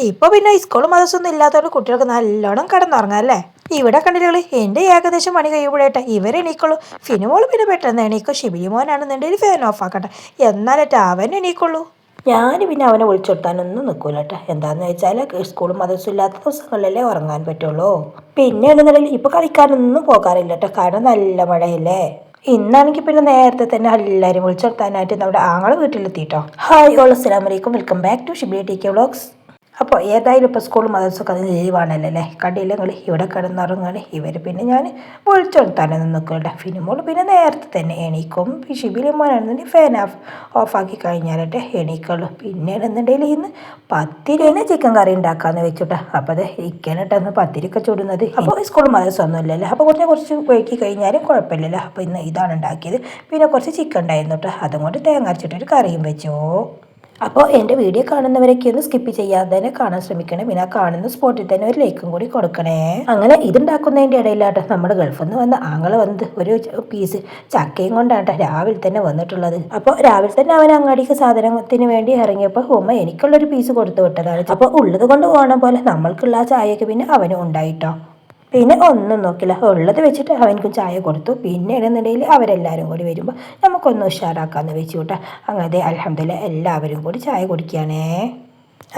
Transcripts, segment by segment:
ഇപ്പോൾ പിന്നെ സ്കൂളും മദ്രസൊന്നും ഇല്ലാത്തതുകൊണ്ട് കുട്ടികൾക്ക് നല്ലോണം കിടന്നുറങ്ങാം അല്ലേ. ഇവിടെ കണ്ടില്ലേ എൻ്റെ ഏകദേശം പണി കഴിയുമ്പോഴേട്ടെ ഇവരെണീക്കുള്ളൂ. ഫിനുമോൾ പിന്നെ പെട്ടെന്ന് എണീക്കും. ഷിബിലി മോനാണെന്നുണ്ടെങ്കിൽ ഫാൻ ഓഫ് ആക്കട്ടെ എന്നാലേറ്റാ അവൻ എണീക്കുള്ളൂ. ഞാൻ പിന്നെ അവനെ വിളിച്ചെടുത്താനൊന്നും നിൽക്കൂല കേട്ടോ. എന്താണെന്ന് വെച്ചാൽ സ്കൂളും മദ്രസും ഇല്ലാത്ത ദിവസങ്ങളിലല്ലേ ഉറങ്ങാൻ പറ്റുള്ളൂ. പിന്നെ എന്നുണ്ടെങ്കിൽ ഇപ്പോൾ കളിക്കാനൊന്നും പോകാറില്ല കേട്ടോ, കാരണം നല്ല മഴയല്ലേ. ഇന്നാണെങ്കിൽ പിന്നെ നേരത്തെ തന്നെ എല്ലാവരും വിളിച്ചെടുത്താനായിട്ട് നമ്മുടെ ആങ്ങളെ വീട്ടിലെത്തിയിട്ടോ. ഹായ് ഓൾ, അസ്സലാമു അലൈക്കും, welcome back to Shibi T K vlogs. അപ്പോൾ ഏതായാലും ഇപ്പോൾ സ്കൂൾ മദ്രസൊക്കെ അത് ലീവാണല്ലോ അല്ലേ. കണ്ടില്ലെങ്കിൽ ഇവിടെ കിടന്നുറങ്ങാണ് ഇവർ. പിന്നെ ഞാൻ വിളിച്ചെടുത്താനൊന്നും നിൽക്കണ്ട. ഫിനിമോൾ പിന്നെ നേരത്തെ തന്നെ എണീക്കും. ഷിബിലിമാനാണെന്നുണ്ടെങ്കിൽ ഫാൻ ഓഫാക്കി കഴിഞ്ഞാലട്ടെ എണീക്കുള്ളൂ. പിന്നെ എന്നുണ്ടെങ്കിൽ ഇന്ന് പത്തിരിന് ചിക്കൻ കറി ഉണ്ടാക്കാമെന്ന് വെച്ചിട്ടാ. അപ്പോൾ അത് ഇരിക്കാനിട്ടന്ന് പത്തിരിയൊക്കെ ചുടുന്നത്. അപ്പോൾ സ്കൂൾ മദ്രസ ഒന്നും ഇല്ലല്ലോ, അപ്പോൾ കുറച്ച് വൈകി കഴിഞ്ഞാലും കുഴപ്പമില്ലല്ലോ. അപ്പോൾ ഇന്ന് ഇതാണ് ഉണ്ടാക്കിയത്. പിന്നെ കുറച്ച് ചിക്കൻ ഉണ്ടായിരുന്നു കേട്ടോ, അതും കൊണ്ട് തേങ്ങ അരച്ചിട്ടൊരു കറിയും വെച്ചോ. അപ്പോൾ എൻ്റെ വീഡിയോ കാണുന്നവരൊക്കെ ഒന്ന് സ്കിപ്പ് ചെയ്യാതെ തന്നെ കാണാൻ ശ്രമിക്കണേ. പിന്നെ ആ കാണുന്ന സ്പോട്ടിൽ തന്നെ ഒരു ലൈക്കും കൂടി കൊടുക്കണേ. അങ്ങനെ ഇതുണ്ടാക്കുന്നതിൻ്റെ ഇടയിലാട്ടോ നമ്മുടെ ഗൾഫിൽ നിന്ന് വന്ന ആങ്ങളെ വന്ന് ഒരു പീസ് ചക്കയും കൊണ്ടാട്ടോ രാവിലെ തന്നെ വന്നിട്ടുള്ളത്. അപ്പോൾ രാവിലെ തന്നെ അവൻ അങ്ങാടിക്ക് സാധനത്തിന് വേണ്ടി ഇറങ്ങിയപ്പോൾ ഉമ്മ എനിക്കുള്ളൊരു പീസ് കൊടുത്തു വിട്ടതാണ്. അപ്പോൾ ഉള്ളത് കൊണ്ട് പോകണം പോലെ നമ്മൾക്കുള്ള ആ ചായയൊക്കെ പിന്നെ അവനും ഉണ്ടായിട്ടോ. പിന്നെ ഒന്നും നോക്കില്ല, ഉള്ളത് വെച്ചിട്ട് അവനക്കും ചായ കൊടുത്തു. പിന്നെ എന്നുണ്ടെങ്കിൽ അവരെല്ലാവരും കൂടി വരുമ്പോൾ നമുക്കൊന്ന് ഉഷാറാക്കാമെന്ന് വെച്ചു കൂട്ടാ. അങ്ങനെ അൽഹംദുലില്ലാഹ് എല്ലാവരും കൂടി ചായ കുടിക്കുകയാണേ.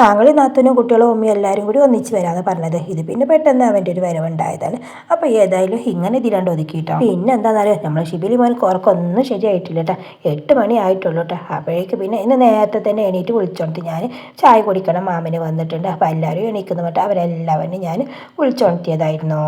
ആങ്ങളി നാത്തനും കുട്ടികളും ഉമ്മയും എല്ലാവരും കൂടി ഒന്നിച്ച് വരാമെന്ന് പറഞ്ഞത്. ഇത് പിന്നെ പെട്ടെന്ന് അവൻ്റെ ഒരു വരവുണ്ടായതാണ്. അപ്പോൾ ഏതായാലും ഇങ്ങനെ ഇതിലാണ്ട് ഒതുക്കിയിട്ടോ. പിന്നെ എന്താണെന്നറിയാം, നമ്മൾ ഷിബിലി മോൻ ഉറക്കൊന്നും ശരിയായിട്ടില്ല കേട്ടോ. 8 മണി ആയിട്ടുള്ളൂ കേട്ടോ. അപ്പോഴേക്ക് പിന്നെ ഇന്ന് നേരത്തെ തന്നെ എണീറ്റ് വിളിച്ചോണ്ട് ഞാൻ ചായ കുടിക്കണം, മാമന് വന്നിട്ടുണ്ട്. അപ്പോൾ എല്ലാവരും എണീക്കുന്നു കേട്ടോ. അവരെല്ലാവരും ഞാൻ വിളിച്ചോണ്ടിയതായിരുന്നോ.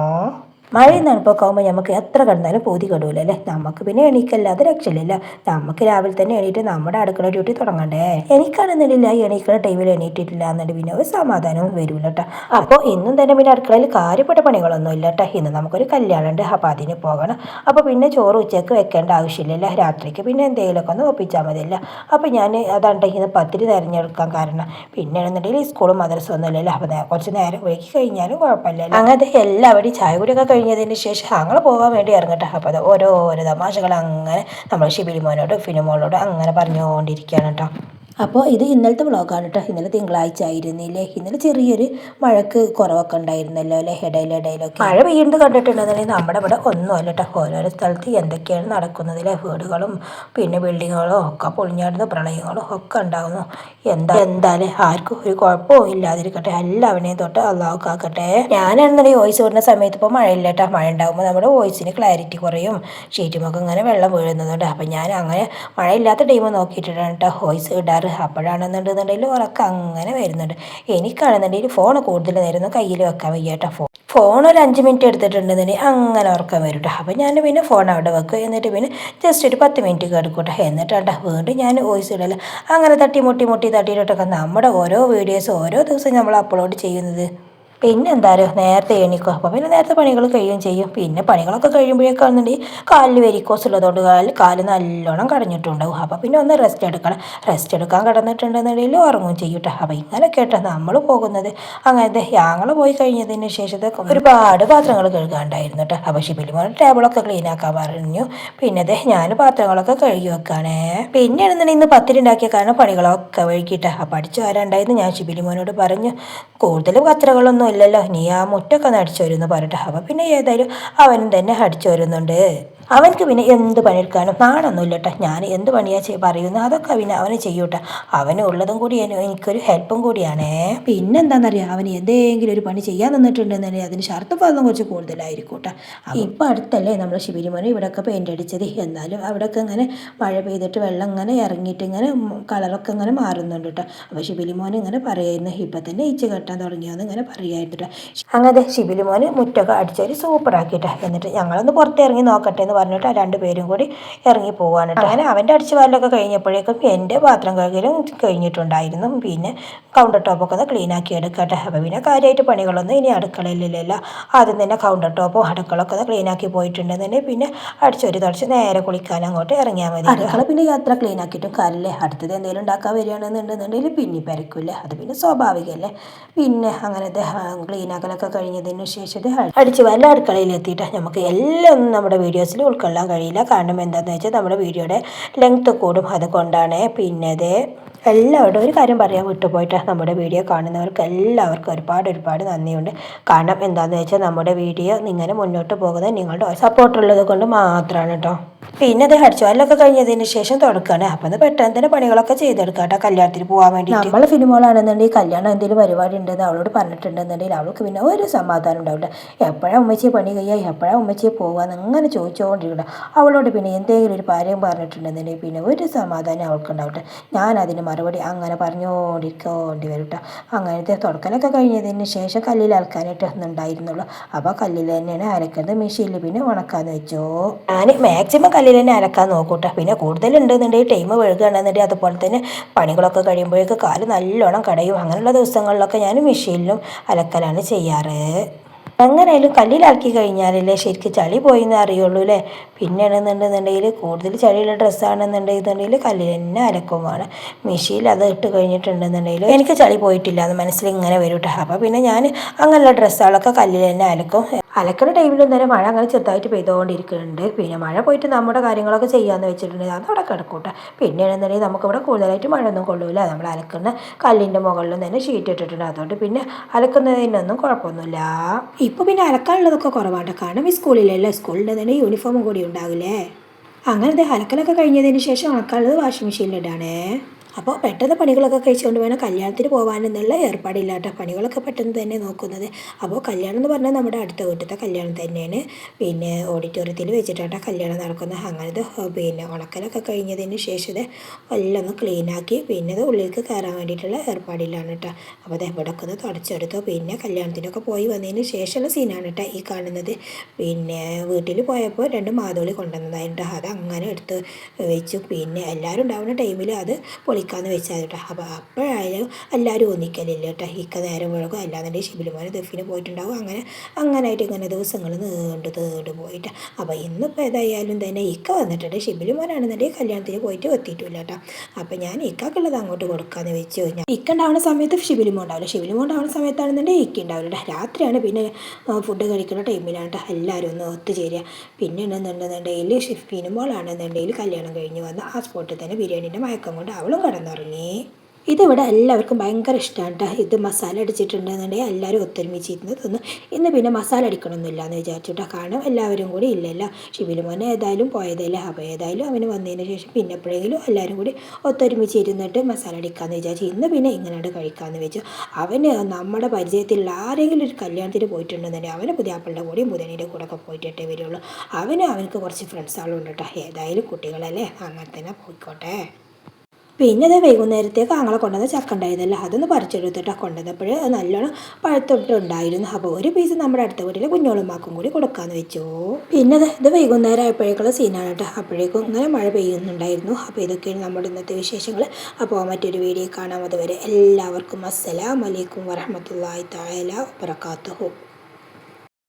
മഴയും തണുപ്പൊക്കെ ആകുമ്പോൾ നമുക്ക് എത്ര കിടന്നാലും പൂതി കെടൂലല്ലേ. നമുക്ക് പിന്നെ എണീക്കല്ലാതെ രക്ഷയില്ല. നമുക്ക് രാവിലെ തന്നെ എണീറ്റ് നമ്മുടെ അടുക്കള ഡ്യൂട്ടി തുടങ്ങണ്ടേ. എനിക്കാണെന്നില്ല എണീക്കുന്ന ടൈമിൽ എണീറ്റിട്ടില്ല എന്നുണ്ട് പിന്നെ ഒരു സമാധാനവും വരില്ല കേട്ടോ. അപ്പോൾ ഇന്നും തന്നെ പിന്നെ അടുക്കളയിൽ കാര്യപ്പെട്ട പണികളൊന്നും ഇല്ല കേട്ടോ. ഇന്ന് നമുക്കൊരു കല്യാണം ഉണ്ട്, അപ്പോൾ അതിന് പോകണം. അപ്പോൾ പിന്നെ ചോറ് ഉച്ചയ്ക്ക് വെക്കേണ്ട ആവശ്യമില്ലല്ലോ, രാത്രിക്ക് പിന്നെ എന്തെങ്കിലുമൊക്കെ ഒന്ന് ഒപ്പിച്ചാൽ മതിയല്ല. അപ്പോൾ ഞാൻ അതാണ് ഇന്ന് പത്തിരി തിരഞ്ഞെടുക്കാൻ കാരണം. പിന്നെ എന്നുണ്ടെങ്കിൽ സ്കൂളും മദ്രസ ഒന്നും ഇല്ലല്ലോ, അപ്പോൾ കുറച്ച് നേരം വൈകി കഴിഞ്ഞാലും കുഴപ്പമില്ലല്ലോ. അങ്ങനത്തെ എല്ലാവരുടെയും ചായ കൂടിയൊക്കെ കഴിഞ്ഞതിന് ശേഷം ഞങ്ങൾ പോകാൻ വേണ്ടി ഇറങ്ങട്ടെ. അപ്പോൾ അത് ഓരോരോ തമാശകൾ അങ്ങനെ നമ്മൾ ഷിബിലി മോനോടും ഫിനുമോളോടും അങ്ങനെ പറഞ്ഞുകൊണ്ടിരിക്കുകയാണ് കേട്ടോ. അപ്പോൾ ഇത് ഇന്നലത്തെ വ്ളോഗാണ് കേട്ടോ. ഇന്നലെ തിങ്കളാഴ്ച ആയിരുന്നില്ലേ. ഇന്നലെ ചെറിയൊരു മഴക്ക് കുറവൊക്കെ ഉണ്ടായിരുന്നല്ലോ അല്ലേ, ഇടയിലൊക്കെ മഴ പെയ്യുന്നത് കണ്ടിട്ടുണ്ടെന്നുണ്ടെങ്കിൽ നമ്മുടെ ഇവിടെ ഒന്നുമല്ല കേട്ടോ. ഓരോരോ സ്ഥലത്ത് എന്തൊക്കെയാണ് നടക്കുന്നതിലെ വീടുകളും പിന്നെ ബിൽഡിങ്ങുകളും ഒക്കെ പൊളിഞ്ഞാടുന്ന പ്രളയങ്ങളും ഒക്കെ ഉണ്ടാകുന്നു. എന്തായാലും ആർക്കും ഒരു കുഴപ്പവും ഇല്ലാതിരിക്കട്ടെ, എല്ലാവരെയും തൊട്ട് അള്ളാഹു കാക്കട്ടെ. ഞാനാണെന്നുണ്ടെങ്കിൽ വോയിസ് വിടുന്ന സമയത്ത് ഇപ്പോൾ മഴയില്ല കേട്ടോ. മഴ ഉണ്ടാകുമ്പോൾ നമ്മുടെ വോയിസിന് ക്ലാരിറ്റി കുറയും, ഷീറ്റുമൊക്കെ ഇങ്ങനെ വെള്ളം വീഴുന്നതുകൊണ്ട്. അപ്പോൾ ഞാൻ അങ്ങനെ മഴയില്ലാത്ത ടൈം നോക്കിയിട്ടാണ് കേട്ടോ വോയിസ് ഇടാറ്. അപ്പോഴാണെന്നുണ്ടെന്നുണ്ടെങ്കിൽ ഉറക്കം അങ്ങനെ വരുന്നുണ്ട്. എനിക്കാണെന്നുണ്ടെങ്കിൽ ഫോൺ കൂടുതൽ നേരം കയ്യിൽ വെക്കാൻ വയ്യ കേട്ടോ. ഫോൺ ഒരു 5 മിനിറ്റ് എടുത്തിട്ടുണ്ടെന്നുണ്ടെങ്കിൽ അങ്ങനെ ഉറക്കം വരും കേട്ടോ. അപ്പോൾ ഞാൻ പിന്നെ ഫോൺ അവിടെ വെക്കും, എന്നിട്ട് പിന്നെ ജസ്റ്റ് ഒരു 10 മിനിറ്റ് കിടക്കൂട്ടെ. എന്നിട്ടാ വീണ്ടും ഞാൻ വോയിസ് ഇടല. അങ്ങനെ തട്ടി തട്ടിയിട്ടൊക്കെ നമ്മുടെ ഓരോ വീഡിയോസ് ഓരോ ദിവസം നമ്മൾ അപ്ലോഡ് ചെയ്യുന്നത്. പിന്നെ എന്തായാലും നേരത്തെ എണീക്കും. അപ്പോൾ പിന്നെ നേരത്തെ പണികൾ കഴിയുകയും ചെയ്യും. പിന്നെ പണികളൊക്കെ കഴിയുമ്പോഴേക്കാണെന്നുണ്ടെങ്കിൽ കാലിൽ വെരിക്കോസ് ഉള്ളതുകൊണ്ട് കാല് നല്ലോണം കടഞ്ഞിട്ടുണ്ടാവും. അപ്പോൾ പിന്നെ ഒന്ന് റെസ്റ്റ് എടുക്കാൻ കിടന്നിട്ടുണ്ടെന്നുണ്ടെങ്കിൽ ഉറങ്ങും ചെയ്യും കേട്ടോ. അപ്പോൾ ഇങ്ങനെ കേട്ടോ നമ്മൾ പോകുന്നത്. അങ്ങനത്തെ ഞങ്ങൾ പോയി കഴിഞ്ഞതിന് ശേഷത്തെ ഒരുപാട് പാത്രങ്ങൾ കഴുകാണ്ടായിരുന്നു കേട്ടോ. അപ്പോൾ ഷിബിലിമോൻ ടേബിളൊക്കെ ക്ലീൻ ആക്കാൻ പറഞ്ഞു. പിന്നെ ഞാൻ പാത്രങ്ങളൊക്കെ കഴുകി വെക്കാണേ. പിന്നെ ആണെന്നുണ്ടെങ്കിൽ ഇന്ന് പത്തിരി ഉണ്ടാക്കിയ കാരണം പണികളൊക്കെ വഴുകിയിട്ടാ. അപ്പോൾ അടിച്ചു വരാണ്ടായിരുന്നു. ഞാൻ ഷിബിലിമോനോട് പറഞ്ഞു കൂടുതലും കത്രകളൊന്നും ഇല്ലല്ലോ, നീ ആ മുറ്റൊക്കെ ഒന്ന് അടിച്ചു വരുമെന്ന് പറഞ്ഞിട്ട്. അപ്പോൾ പിന്നെ ഏതായാലും അവനും തന്നെ അടിച്ചു വരുന്നുണ്ട്. അവനക്ക് പിന്നെ എന്ത് പണിയെടുക്കാനും നാണൊന്നുമില്ല കേട്ടോ. ഞാൻ എന്ത് പണിയാണ് പറയുന്നത് അതൊക്കെ പിന്നെ അവന് ചെയ്യൂട്ടെ. അവന് ഉള്ളതും കൂടി എനിക്കൊരു ഹെൽപ്പും കൂടിയാണേ. പിന്നെ എന്താണെന്നറിയാം, അവന് എന്തെങ്കിലും ഒരു പണി ചെയ്യാൻ നിന്നിട്ടുണ്ടെന്നുണ്ടെങ്കിൽ അതിന് ഷർട്ട് പാദം കുറച്ച് കൂടുതലായിരിക്കും കേട്ടോ. ഇപ്പം അടുത്തല്ലേ നമ്മൾ ശിബിരിമോനെ ഇവിടെയൊക്കെ പെയിൻ്റ് അടിച്ചത്. എന്നാലും അവിടെയൊക്കെ ഇങ്ങനെ മഴ പെയ്തിട്ട് വെള്ളം ഇങ്ങനെ ഇറങ്ങിയിട്ട് ഇങ്ങനെ കളറൊക്കെ ഇങ്ങനെ മാറുന്നുണ്ട് കേട്ടോ. അപ്പോൾ ഷിബിലിമോൻ ഇങ്ങനെ പറയുന്നു ഇപ്പം തന്നെ ഈച്ച കെട്ടാൻ തുടങ്ങിയാന്ന് ഇങ്ങനെ പറയായിരുന്നു കേട്ടോ. അങ്ങനെ ഷിബിലിമോന് മുറ്റൊക്കെ അടിച്ചൊരു സൂപ്പറാക്കിയിട്ടാ. എന്നിട്ട് ഞങ്ങളൊന്ന് പുറത്തിറങ്ങി നോക്കട്ടെ എന്ന് പറഞ്ഞിട്ട് 2 പേരും കൂടി ഇറങ്ങി പോവാണ് കേട്ടോ. അങ്ങനെ അവൻ്റെ അടിച്ചു വാരലൊക്കെ കഴിഞ്ഞപ്പോഴേക്കും എൻ്റെ പാത്രം കഴുകലും കഴിഞ്ഞിട്ടുണ്ടായിരുന്നു. പിന്നെ കൗണ്ടർ ടോപ്പൊക്കെ ഒന്ന് ക്ലീൻ ആക്കി എടുക്കട്ടെ. അപ്പോൾ പിന്നെ കാര്യമായിട്ട് പണികളൊന്നും ഇനി അടുക്കളയിലില്ല. ആദ്യം തന്നെ കൗണ്ടർ ടോപ്പും അടുക്കളൊക്കെ ഒന്ന് ക്ലീൻ ആക്കി പോയിട്ടുണ്ടെന്നുണ്ടെങ്കിൽ പിന്നെ അടിച്ചൊരു തുടച്ച് നേരെ കുളിക്കാൻ അങ്ങോട്ട് ഇറങ്ങിയാൽ മതി. അടുക്കള പിന്നെ അത്ര ക്ലീൻ ആക്കിയിട്ടും കാര്യമില്ലേ. അടുത്തത് എന്തെങ്കിലും ഉണ്ടാക്കാൻ വരികയാണെന്നുണ്ടെന്നുണ്ടെങ്കിൽ പിന്നെ പെരക്കില്ല, അത് പിന്നെ സ്വാഭാവികമല്ലേ. പിന്നെ അങ്ങനത്തെ ക്ലീൻ ആക്കലൊക്കെ കഴിഞ്ഞതിന് ശേഷം അടിച്ചു വല്ല അടുക്കളയിലെത്തിയിട്ട് നമുക്ക് എല്ലാം നമ്മുടെ വീഡിയോസിൽ ഉൾക്കൊള്ളാൻ കഴിയില്ല. കാരണം എന്താണെന്ന് വെച്ചാൽ നമ്മുടെ വീഡിയോയുടെ ലെങ്ത്ത് കൂടും, അതുകൊണ്ടാണ്. പിന്നെ എല്ലാവരോടും ഒരു കാര്യം പറയാൻ വിട്ടുപോയിട്ട് നമ്മുടെ വീഡിയോ കാണുന്നവർക്ക് എല്ലാവർക്കും ഒരുപാട് നന്ദിയുണ്ട്. കാരണം എന്താണെന്ന് വെച്ചാൽ നമ്മുടെ വീഡിയോ ഇങ്ങനെ മുന്നോട്ട് പോകുന്നത് നിങ്ങളുടെ സപ്പോർട്ടുള്ളത് കൊണ്ട് മാത്രമാണ് കേട്ടോ. പിന്നെ അത് അടിച്ചുവാരലൊക്കെ കഴിഞ്ഞതിന് ശേഷം തുടക്കുകയാണ്. അപ്പം അത് പെട്ടെന്ന് തന്നെ പണികളൊക്കെ ചെയ്തെടുക്കാം കേട്ടോ കല്യാണത്തിന് പോകാൻ വേണ്ടി. നമ്മൾ ഫിലിമോളാണെന്നുണ്ടെങ്കിൽ കല്യാണം എന്തെങ്കിലും പരിപാടി ഉണ്ടെന്ന് അവളോട് പറഞ്ഞിട്ടുണ്ടെന്നുണ്ടെങ്കിൽ അവൾക്ക് പിന്നെ ഒരു സമാധാനം ഉണ്ടാവില്ല. എപ്പോഴാണ് ഉമ്മച്ചിയെ പണി കഴിയുക, എപ്പോഴാണ് ഉമ്മച്ചിയെ പോകാമെന്ന് അങ്ങനെ ചോദിച്ചുകൊണ്ടിരിക്കണം. അവളോട് പിന്നെ എന്തെങ്കിലും ഒരു കാര്യം പറഞ്ഞിട്ടുണ്ടെന്നുണ്ടെങ്കിൽ പിന്നെ ഒരു സമാധാനം അവൾക്ക് ഉണ്ടാവട്ടെ. ഞാൻ അതിന് മറുപടി അങ്ങനെ പറഞ്ഞുകൊണ്ടിരിക്കേണ്ടി വരും കേട്ടോ. അങ്ങനത്തെ തുടക്കലൊക്കെ കഴിഞ്ഞതിന് ശേഷം കല്ലിൽ അലക്കാനായിട്ട് ഉണ്ടായിരുന്നുള്ളൂ. അപ്പോൾ കല്ലിൽ തന്നെയാണ് അലക്കുന്നത്, മെഷീനിൽ പിന്നെ ഉണക്കാന്ന് വെച്ചോ. ഞാൻ മാക്സിമം കല്ലിൽ തന്നെ അലക്കാൻ നോക്കൂട്ടോ. പിന്നെ കൂടുതലുണ്ടെന്നുണ്ടെങ്കിൽ ടൈം വഴുകുകയാണെന്നുണ്ടെങ്കിൽ അതുപോലെ തന്നെ പണികളൊക്കെ കഴിയുമ്പോഴേക്ക് കാല് നല്ലോണം കടയും. അങ്ങനെയുള്ള ദിവസങ്ങളിലൊക്കെ ഞാൻ മെഷീനിലും അലക്കലാണ് ചെയ്യാറ്. എങ്ങനെയായാലും കല്ലിലാക്കി കഴിഞ്ഞാലല്ലേ ശരിക്കും ചളി പോയിന്ന് അറിയുള്ളൂ അല്ലേ. പിന്നെയാണെന്നുണ്ടെന്നുണ്ടെങ്കിൽ കൂടുതൽ ചളിയുള്ള ഡ്രസ്സാണെന്നുണ്ടെന്നുണ്ടെങ്കിൽ കല്ലിൽ തന്നെ അലക്കും വേണം. മെഷീനിൽ അത് ഇട്ട് കഴിഞ്ഞിട്ടുണ്ടെന്നുണ്ടെങ്കിൽ എനിക്ക് ചളി പോയിട്ടില്ല എന്ന് മനസ്സിൽ ഇങ്ങനെ വരും കേട്ടോ. അപ്പോൾ പിന്നെ ഞാൻ അങ്ങനെയുള്ള ഡ്രസ്സുകളൊക്കെ കല്ലിൽ തന്നെ അലക്കും. അലക്കുന്ന ടൈമിൽ നേരെ മഴ അങ്ങനെ ചെറുതായിട്ട് പെയ്തുകൊണ്ടിരിക്കുന്നുണ്ട്. പിന്നെ മഴ പോയിട്ട് നമ്മുടെ കാര്യങ്ങളൊക്കെ ചെയ്യാമെന്ന് വെച്ചിട്ടുണ്ടെങ്കിൽ അതവിടെ കിടക്കൂട്ടെ. പിന്നെയാണെന്നുണ്ടെങ്കിൽ നമുക്കിവിടെ കൂടുതലായിട്ട് മഴയൊന്നും കൊള്ളൂല. നമ്മൾ അലക്കുന്ന കല്ലിൻ്റെ മുകളിലും തന്നെ ഷീറ്റ് ഇട്ടിട്ടുണ്ട്. അതുകൊണ്ട് പിന്നെ അലക്കുന്നതിനൊന്നും കുഴപ്പമൊന്നുമില്ല. ഇപ്പോൾ പിന്നെ അലക്കാനുള്ളതൊക്കെ കുറവാണ്. കാരണം ഈ സ്കൂളിലല്ലേ, സ്കൂളിൻ്റെ തന്നെ യൂണിഫോമും കൂടി ഉണ്ടാവില്ലേ. അങ്ങനത്തെ അലക്കലൊക്കെ കഴിഞ്ഞതിന് ശേഷം ഉണക്കാനുള്ളത് വാഷിംഗ് മെഷീനിലിടാണേ. അപ്പോൾ പെട്ടെന്ന് പണികളൊക്കെ കഴിച്ചുകൊണ്ട് വേണം കല്യാണത്തിന് പോകാനെന്നുള്ള ഏർപ്പാടില്ലാത്ത പണികളൊക്കെ പെട്ടെന്ന് തന്നെ നോക്കുന്നത്. അപ്പോൾ കല്യാണം എന്ന് പറഞ്ഞാൽ നമ്മുടെ അടുത്ത വീട്ടിലത്തെ കല്യാണം തന്നെയാണ്. പിന്നെ ഓഡിറ്റോറിയത്തിൽ വെച്ചിട്ടാണ് കല്യാണം നടക്കുന്നത്. അങ്ങനത്തെ പിന്നെ ഉണക്കലൊക്കെ കഴിഞ്ഞതിന് ശേഷം എല്ലാം ഒന്ന് ക്ലീനാക്കി പിന്നെ അത് ഉള്ളിലേക്ക് കയറാൻ വേണ്ടിയിട്ടുള്ള ഏർപ്പാടില്ലാണ് കേട്ടോ. അപ്പോൾ അത് എവിടെയൊക്കെ ഒന്ന് തുടച്ചെടുത്തു. പിന്നെ കല്യാണത്തിനൊക്കെ പോയി വന്നതിന് ശേഷമുള്ള സീനാണ് കേട്ടോ ഈ കാണുന്നത്. പിന്നെ വീട്ടിൽ പോയപ്പോൾ 2 മാതോളി കൊണ്ടുവന്നതായിട്ട് അത് അങ്ങനെ എടുത്ത് വെച്ചു. പിന്നെ എല്ലാവരും ഉണ്ടാവുന്ന ടൈമിൽ അത് പൊളിക്കാമെന്ന് വെച്ചാൽ കേട്ടോ. അപ്പോൾ അപ്പോഴായാലും എല്ലാവരും ഒന്നിക്കലില്ല കേട്ടോ. ഇക്ക നേരം വഴക്കും അല്ലാന്നുണ്ടെങ്കിൽ ഷിബിലുമോനെ ദഫിന് പോയിട്ടുണ്ടാവും. അങ്ങനായിട്ട് ഇങ്ങനെ ദിവസങ്ങൾ നീണ്ടു പോയിട്ട്. അപ്പോൾ ഇന്നിപ്പോൾ ഏതായാലും തന്നെ ഇക്ക വന്നിട്ടുണ്ട്. ഷിബിലുമോനാണെന്നുണ്ടെങ്കിൽ കല്യാണത്തിന് പോയിട്ട് എത്തിയിട്ടില്ല കേട്ടോ. അപ്പോൾ ഞാൻ ഇക്കാക്കുള്ളത് അങ്ങോട്ട് കൊടുക്കാമെന്ന് വെച്ചു. ഇക്ക ഉണ്ടാവുന്ന സമയത്ത് ഷിബിലുമോ ഉണ്ടാവില്ല. ഷിബിലുമോ ഉണ്ടാവുന്ന സമയത്താണെന്നുണ്ടെങ്കിൽ ഇക്ക ഉണ്ടാവില്ല. രാത്രിയാണ് പിന്നെ ഫുഡ് കഴിക്കുന്ന ടൈമിലാണ് കേട്ടോ എല്ലാവരും ഒന്ന് ഒത്തുചേരുക. പിന്നെ എന്നുണ്ടെന്നുണ്ടെങ്കിൽ ഷിഫിനുമോളാണെന്നുണ്ടെങ്കിൽ കല്യാണം കഴിഞ്ഞ് വന്ന് ആ സ്പോട്ടിൽ തന്നെ ബിരിയാണീൻ്റെ മയക്കം കൊണ്ട് അവളും കിടന്നുറങ്ങി. ഇതിവിടെ എല്ലാവർക്കും ഭയങ്കര ഇഷ്ടമാണ് കേട്ടോ. ഇത് മസാല അടിച്ചിട്ടുണ്ടെന്നുണ്ടെങ്കിൽ എല്ലാവരും ഒത്തൊരുമിച്ചിരുന്ന് തിന്നും. ഇന്ന് പിന്നെ മസാല അടിക്കണമെന്നില്ല എന്ന് വിചാരിച്ചിട്ടോ. കാരണം എല്ലാവരും കൂടി ഇല്ലല്ലോ. ഷിബിലുമോനെ ഏതായാലും പോയതല്ലേ. അപ്പോൾ ഏതായാലും അവന് വന്നതിന് ശേഷം പിന്നെ എപ്പോഴെങ്കിലും എല്ലാവരും കൂടി ഒത്തൊരുമിച്ചിരുന്നിട്ട് മസാല അടിക്കാമെന്ന് വിചാരിച്ചു. ഇന്ന് പിന്നെ ഇങ്ങനെ കഴിക്കാമെന്ന് വെച്ചു. അവന് നമ്മുടെ പരിചയത്തിലുള്ള ആരെങ്കിലും ഒരു കല്യാണത്തിന് പോയിട്ടുണ്ടെന്നുണ്ടെങ്കിൽ അവന് പുതിയാപ്പിളുടെ കൂടെയും പുതിയനീൻ്റെ കൂടെ ഒക്കെ പോയിട്ടേ വരുള്ളൂ. അവനക്ക് കുറച്ച് ഫ്രണ്ട്സുകളുണ്ട് കേട്ടോ. ഏതായാലും കുട്ടികളല്ലേ, അങ്ങനെ തന്നെ പോയിക്കോട്ടെ. പിന്നെ അത് വൈകുന്നേരത്തേക്ക് ആങ്ങളെ കൊണ്ടുവന്ന ചക്ക ഉണ്ടായിരുന്നല്ലോ, അതൊന്ന് പറിച്ചെടുത്തിട്ടാണ് കൊണ്ടുവന്നപ്പോൾ അത് നല്ലോണം പഴുത്തിട്ടുണ്ടായിരുന്നു. അപ്പോൾ ഒരു പീസ് നമ്മുടെ അടുത്ത വീട്ടിലെ കുഞ്ഞോളുമാക്കും കൂടി കൊടുക്കാമെന്ന് വെച്ചു. പിന്നെ ഇത് വൈകുന്നേരം ആയപ്പോഴേക്കുള്ള സീനാണ് കേട്ടോ. അപ്പോഴേക്കും ഇങ്ങനെ മഴ പെയ്യുന്നുണ്ടായിരുന്നു. അപ്പോൾ ഇതൊക്കെയാണ് നമ്മുടെ ഇന്നത്തെ വിശേഷങ്ങൾ. അപ്പോൾ മറ്റൊരു വീഡിയോ കാണാം. അതുവരെ എല്ലാവർക്കും അസ്സലാമു അലൈക്കും വറഹ്മത്തുള്ളാഹി തആല വബറകാതുഹു.